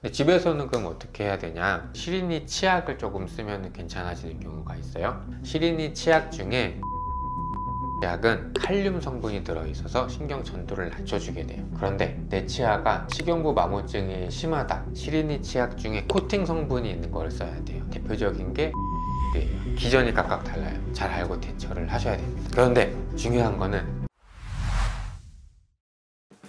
근데 집에서는 그럼 어떻게 해야 되냐, 시린이 치약을 조금 쓰면 괜찮아지는 경우가 있어요. 시린이 치약 중에 치약은 칼륨 성분이 들어있어서 신경 전도를 낮춰주게 돼요. 그런데 내 치아가 식용부 마모증이 심하다, 시린이 치약 중에 코팅 성분이 있는 걸 써야 돼요. 대표적인 게 기전이 각각 달라요. 잘 알고 대처를 하셔야 됩니다. 그런데 중요한 거는,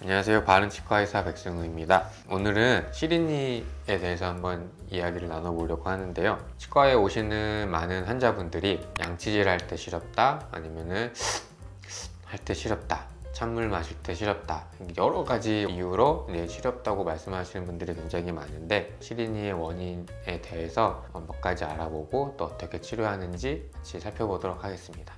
안녕하세요, 바른치과의사 백승우입니다. 오늘은 시린이에 대해서 한번 이야기를 나눠보려고 하는데요. 치과에 오시는 많은 환자분들이 양치질 할 때 시렵다, 아니면은 할 때 시렵다, 찬물 마실 때 시렵다, 여러 가지 이유로 시렵다고 말씀하시는 분들이 굉장히 많은데, 시린이의 원인에 대해서 몇 가지 알아보고 또 어떻게 치료하는지 같이 살펴보도록 하겠습니다.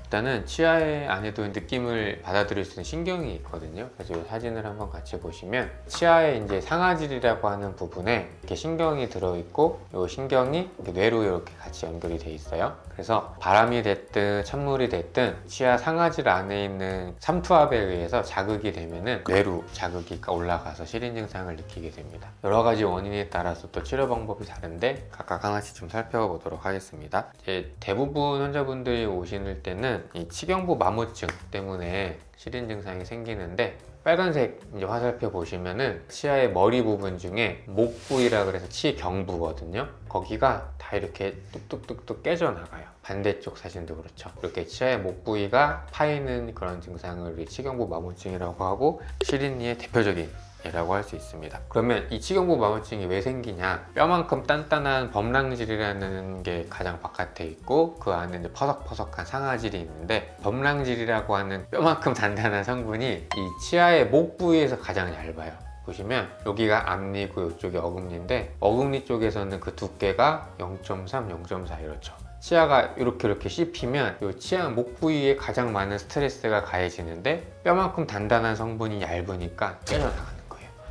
일단은 치아 안에도 느낌을 받아들일 수 있는 신경이 있거든요. 그래서 이 사진을 한번 같이 보시면, 치아에 이제 상아질이라고 하는 부분에 이렇게 신경이 들어있고, 이 신경이 뇌로 이렇게 같이 연결이 돼 있어요. 그래서 바람이 됐든 찬물이 됐든 치아 상아질 안에 있는 삼투압에 의해서 자극이 되면은 뇌로 자극이 올라가서 시린 증상을 느끼게 됩니다. 여러 가지 원인에 따라서 또 치료 방법이 다른데 각각 하나씩 좀 살펴보도록 하겠습니다. 이제 대부분 환자분들이 오실 때는 이 치경부 마모증 때문에 시린 증상이 생기는데, 빨간색 이제 화살표 보시면은 치아의 머리 부분 중에 목 부위라 그래서 치경부거든요. 거기가 다 이렇게 뚝뚝뚝뚝 깨져나가요. 반대쪽 사진도 그렇죠. 이렇게 치아의 목 부위가 파이는 그런 증상을 우리 치경부 마모증이라고 하고, 시린이의 대표적인 이라고 할 수 있습니다. 그러면 이 치경부 마모증이 왜 생기냐, 뼈만큼 단단한 범랑질이라는 게 가장 바깥에 있고, 그 안에 이제 퍼석퍼석한 상아질이 있는데, 범랑질이라고 하는 뼈만큼 단단한 성분이 이 치아의 목 부위에서 가장 얇아요. 보시면 여기가 앞니고 이쪽이 어금니인데, 어금니 쪽에서는 그 두께가 0.3, 0.4 이렇죠. 치아가 이렇게 씹히면 이 치아 목 부위에 가장 많은 스트레스가 가해지는데, 뼈만큼 단단한 성분이 얇으니까 깨져나가는.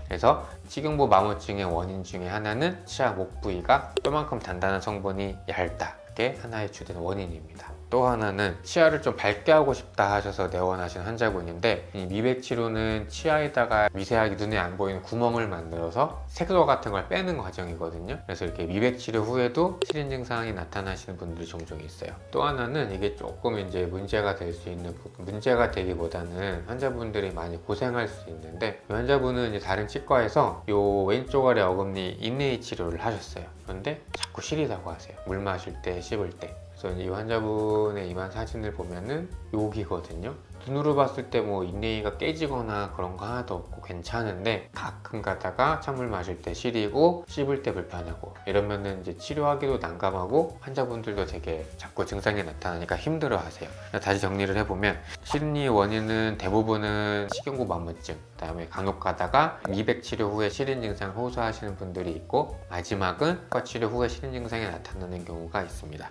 그래서 치경부 마모증의 원인 중에 하나는 치아 목 부위가 뼈만큼 단단한 성분이 얇다, 게 하나의 주된 원인입니다. 또 하나는 치아를 좀 밝게 하고 싶다 하셔서 내원하신 환자분인데, 이 미백 치료는 치아에다가 미세하게 눈에 안 보이는 구멍을 만들어서 색소 같은 걸 빼는 과정이거든요. 그래서 이렇게 미백 치료 후에도 시린 증상이 나타나시는 분들이 종종 있어요. 또 하나는 이게 조금 이제 문제가 될 수 있는 부분, 문제가 되기보다는 환자분들이 많이 고생할 수 있는데, 이 환자분은 이제 다른 치과에서 요 왼쪽 아래 어금니 인레이 치료를 하셨어요. 그런데 자꾸 시리다고 하세요. 물 마실 때, 씹을 때. 그래서 이 환자분의 입안 사진을 보면은 여기거든요. 눈으로 봤을 때 뭐 인레이가 깨지거나 그런 거 하나도 없고 괜찮은데, 가끔 가다가 찬물 마실 때 시리고 씹을 때 불편하고 이러면은 이제 치료하기도 난감하고, 환자분들도 되게 자꾸 증상이 나타나니까 힘들어 하세요. 다시 정리를 해보면, 시린이 원인은 대부분은 치경부 마모증, 그 다음에 간혹 가다가 미백 치료 후에 시린 증상을 호소하시는 분들이 있고, 마지막은 치과 치료 후에 시린 증상이 나타나는 경우가 있습니다.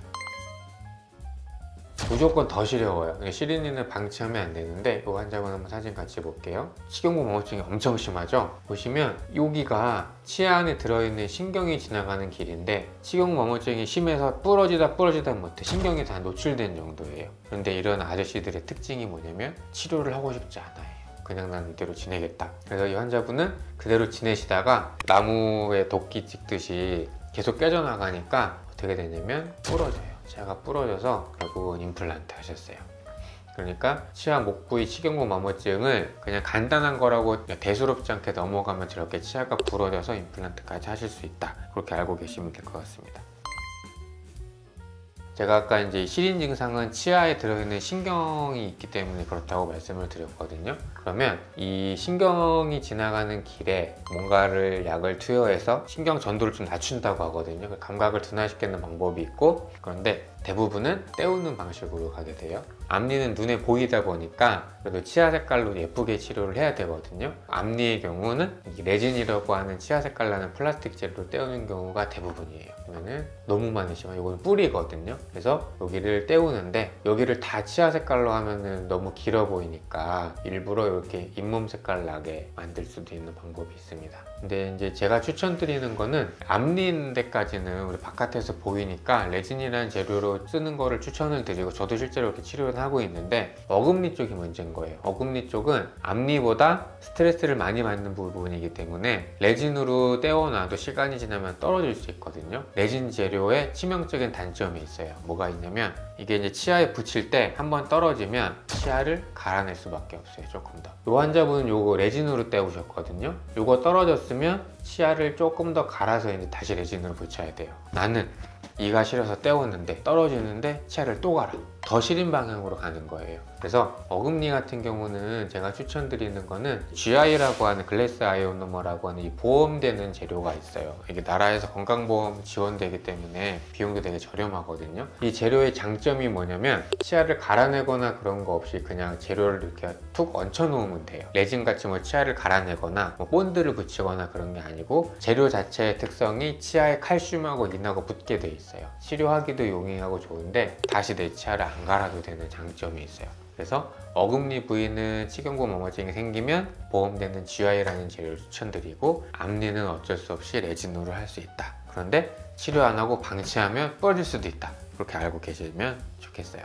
무조건 더 시려워요. 시린이는 방치하면 안 되는데, 이 환자분 한번 사진 같이 볼게요. 치경부 마모증이 엄청 심하죠? 보시면 여기가 치아 안에 들어있는 신경이 지나가는 길인데, 치경부 마모증이 심해서 부러지다 못해 신경이 다 노출된 정도예요. 그런데 이런 아저씨들의 특징이 뭐냐면 치료를 하고 싶지 않아요. 그냥 난 이대로 지내겠다. 그래서 이 환자분은 그대로 지내시다가 나무에 도끼 찍듯이 계속 깨져나가니까 어떻게 되냐면 부러져요. 치아가 부러져서 결국은 임플란트 하셨어요. 그러니까 치아 목 부위 치경부 마모증을 그냥 간단한 거라고 대수롭지 않게 넘어가면 저렇게 치아가 부러져서 임플란트까지 하실 수 있다, 그렇게 알고 계시면 될 것 같습니다. 제가 아까 이제 시린 증상은 치아에 들어있는 신경이 있기 때문에 그렇다고 말씀을 드렸거든요. 그러면 이 신경이 지나가는 길에 뭔가를 약을 투여해서 신경 전도를 좀 낮춘다고 하거든요. 감각을 둔화시키는 방법이 있고, 그런데 대부분은 때우는 방식으로 가게 돼요. 앞니는 눈에 보이다 보니까 그래도 치아 색깔로 예쁘게 치료를 해야 되거든요. 앞니의 경우는 레진이라고 하는 치아 색깔 나는 플라스틱 젤로 때우는 경우가 대부분이에요. 그러면은 너무 많으시면 이건 뿌리거든요. 그래서 여기를 때우는데, 여기를 다 치아 색깔로 하면은 너무 길어 보이니까 일부러 이렇게 잇몸 색깔 나게 만들 수도 있는 방법이 있습니다. 근데 이제 제가 추천드리는 거는, 앞니 데까지는 우리 바깥에서 보이니까 레진이라는 재료로 치료로 쓰는 거를 추천을 드리고 저도 실제로 이렇게 치료를 하고 있는데, 어금니 쪽이 문제인 거예요. 어금니 쪽은 앞니보다 스트레스를 많이 받는 부분이기 때문에 레진으로 떼어놔도 시간이 지나면 떨어질 수 있거든요. 레진 재료에 치명적인 단점이 있어요. 뭐가 있냐면, 이게 이제 치아에 붙일 때 한번 떨어지면 치아를 갈아낼 수밖에 없어요. 조금 더. 이 환자분은 요거 레진으로 떼우셨거든요. 요거 떨어졌으면 치아를 조금 더 갈아서 이제 다시 레진으로 붙여야 돼요. 나는 이가 시려서 떼웠는데 떨어지는데 치아를 또 갈아. 더 시린 방향으로 가는 거예요. 그래서 어금니 같은 경우는 제가 추천드리는 거는 GI라고 하는 글래스 아이오노머라고 하는 이 보험되는 재료가 있어요. 이게 나라에서 건강보험 지원되기 때문에 비용도 되게 저렴하거든요. 이 재료의 장점이 뭐냐면, 치아를 갈아내거나 그런 거 없이 그냥 재료를 이렇게 툭 얹혀 놓으면 돼요. 레진같이 뭐 치아를 갈아내거나 뭐 본드를 붙이거나 그런 게 아니고, 재료 자체의 특성이 치아에 칼슘하고 인하고 붙게 돼 있어요. 치료하기도 용이하고 좋은데 다시 내 치아를 안 갈아도 되는 장점이 있어요. 그래서 어금니 부위는 치경부 머머증이 생기면 보험되는 GI라는 재료를 추천드리고, 앞니는 어쩔 수 없이 레진으로 할 수 있다. 그런데 치료 안 하고 방치하면 부러질 수도 있다. 그렇게 알고 계시면 좋겠어요.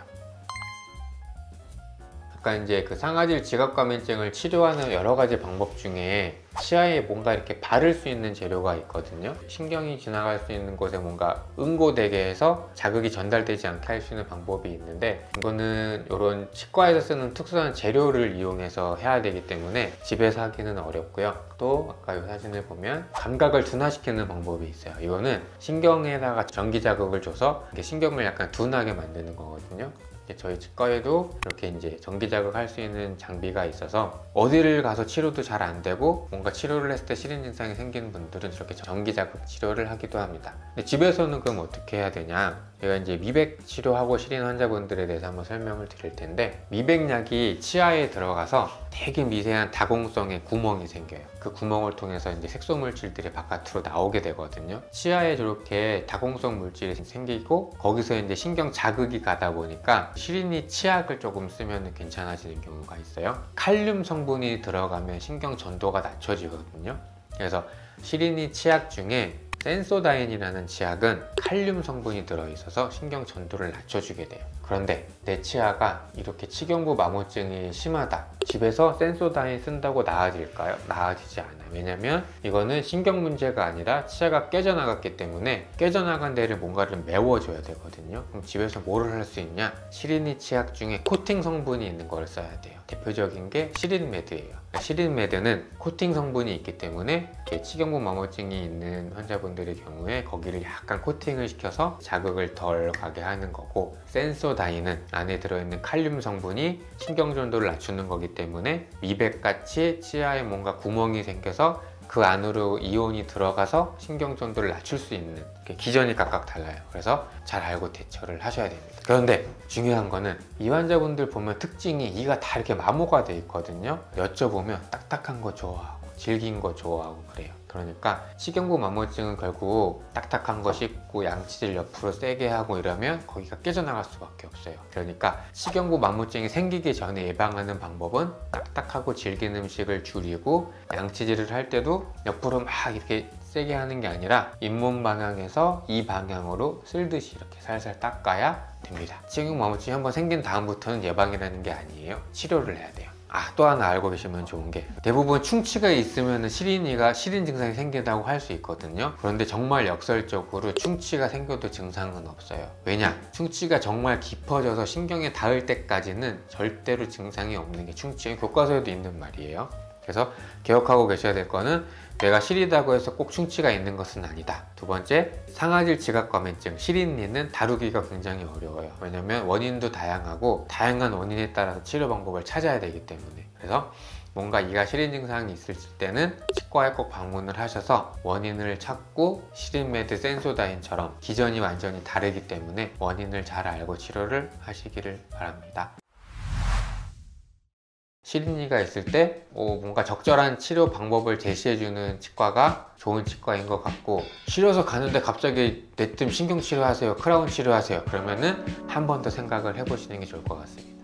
아까 이제 그 상아질 지각과민증을 치료하는 여러 가지 방법 중에 치아에 뭔가 이렇게 바를 수 있는 재료가 있거든요. 신경이 지나갈 수 있는 곳에 뭔가 응고되게 해서 자극이 전달되지 않게 할 수 있는 방법이 있는데, 이거는 이런 치과에서 쓰는 특수한 재료를 이용해서 해야 되기 때문에 집에서 하기는 어렵고요. 또 아까 이 사진을 보면 감각을 둔화시키는 방법이 있어요. 이거는 신경에다가 전기 자극을 줘서 신경을 약간 둔하게 만드는 거거든요. 저희 치과에도 이렇게 이제 전기 자극할 수 있는 장비가 있어서 어디를 가서 치료도 잘 안 되고 뭔가 치료를 했을 때 시린 증상이 생기는 분들은 이렇게 전기 자극 치료를 하기도 합니다. 근데 집에서는 그럼 어떻게 해야 되냐? 제가 이제 미백 치료하고 시린 환자분들에 대해서 한번 설명을 드릴 텐데, 미백약이 치아에 들어가서 되게 미세한 다공성의 구멍이 생겨요. 그 구멍을 통해서 이제 색소 물질들이 바깥으로 나오게 되거든요. 치아에 저렇게 다공성 물질이 생기고 거기서 이제 신경 자극이 가다 보니까 시린이 치약을 조금 쓰면 괜찮아지는 경우가 있어요. 칼륨 성분이 들어가면 신경 전도가 낮춰지거든요. 그래서 시린이 치약 중에 센소다인이라는 치약은 칼륨 성분이 들어있어서 신경 전도를 낮춰주게 돼요. 그런데 내 치아가 이렇게 치경부 마모증이 심하다. 집에서 센소다인 쓴다고 나아질까요? 나아지지 않아요. 왜냐면 이거는 신경 문제가 아니라 치아가 깨져나갔기 때문에 깨져나간 데를 뭔가를 메워줘야 되거든요. 그럼 집에서 뭐를 할 수 있냐? 시린이 치약 중에 코팅 성분이 있는 걸 써야 돼요. 대표적인 게 시린메드예요. 시린메드는 코팅 성분이 있기 때문에 치경부 마모증이 있는 환자분들의 경우에 거기를 약간 코팅을 시켜서 자극을 덜 가게 하는 거고, 센소다인은 안에 들어있는 칼륨 성분이 신경 전도를 낮추는 거기 때문에 미백같이 치아에 뭔가 구멍이 생겨서 그 안으로 이온이 들어가서 신경 전도를 낮출 수 있는, 기전이 각각 달라요. 그래서 잘 알고 대처를 하셔야 됩니다. 그런데 중요한 거는 이 환자분들 보면 특징이 이가 다 이렇게 마모가 돼 있거든요. 여쭤보면 딱딱한 거 좋아하고 질긴 거 좋아하고 그래요. 그러니까 치경부 마모증은 결국 딱딱한 거 씹고 양치질 옆으로 세게 하고 이러면 거기가 깨져나갈 수밖에 없어요. 그러니까 치경부 마모증이 생기기 전에 예방하는 방법은 딱딱하고 질긴 음식을 줄이고, 양치질을 할 때도 옆으로 막 이렇게 세게 하는 게 아니라 잇몸 방향에서 이 방향으로 쓸듯이 이렇게 살살 닦아야 됩니다. 치경부 마모증이 한번 생긴 다음부터는 예방이라는 게 아니에요. 치료를 해야 돼요. 또 하나 알고 계시면 좋은 게, 대부분 충치가 있으면 시린이가 시린 증상이 생긴다고 할 수 있거든요. 그런데 정말 역설적으로 충치가 생겨도 증상은 없어요. 왜냐? 충치가 정말 깊어져서 신경에 닿을 때까지는 절대로 증상이 없는 게 충치예요. 교과서에도 있는 말이에요. 그래서 기억하고 계셔야 될 거는, 내가 시리다고 해서 꼭 충치가 있는 것은 아니다. 두 번째, 상아질 지각과민증, 시린니는 다루기가 굉장히 어려워요. 왜냐면 원인도 다양하고 다양한 원인에 따라서 치료 방법을 찾아야 되기 때문에. 그래서 뭔가 이가 시린 증상이 있을 때는 치과에 꼭 방문을 하셔서 원인을 찾고, 시린메드, 센소다인처럼 기전이 완전히 다르기 때문에 원인을 잘 알고 치료를 하시기를 바랍니다. 시린이가 있을 때 뭔가 적절한 치료 방법을 제시해주는 치과가 좋은 치과인 것 같고, 시려서 가는데 갑자기 내뜸 신경치료하세요, 크라운 치료하세요, 그러면은 한 번 더 생각을 해보시는 게 좋을 것 같습니다.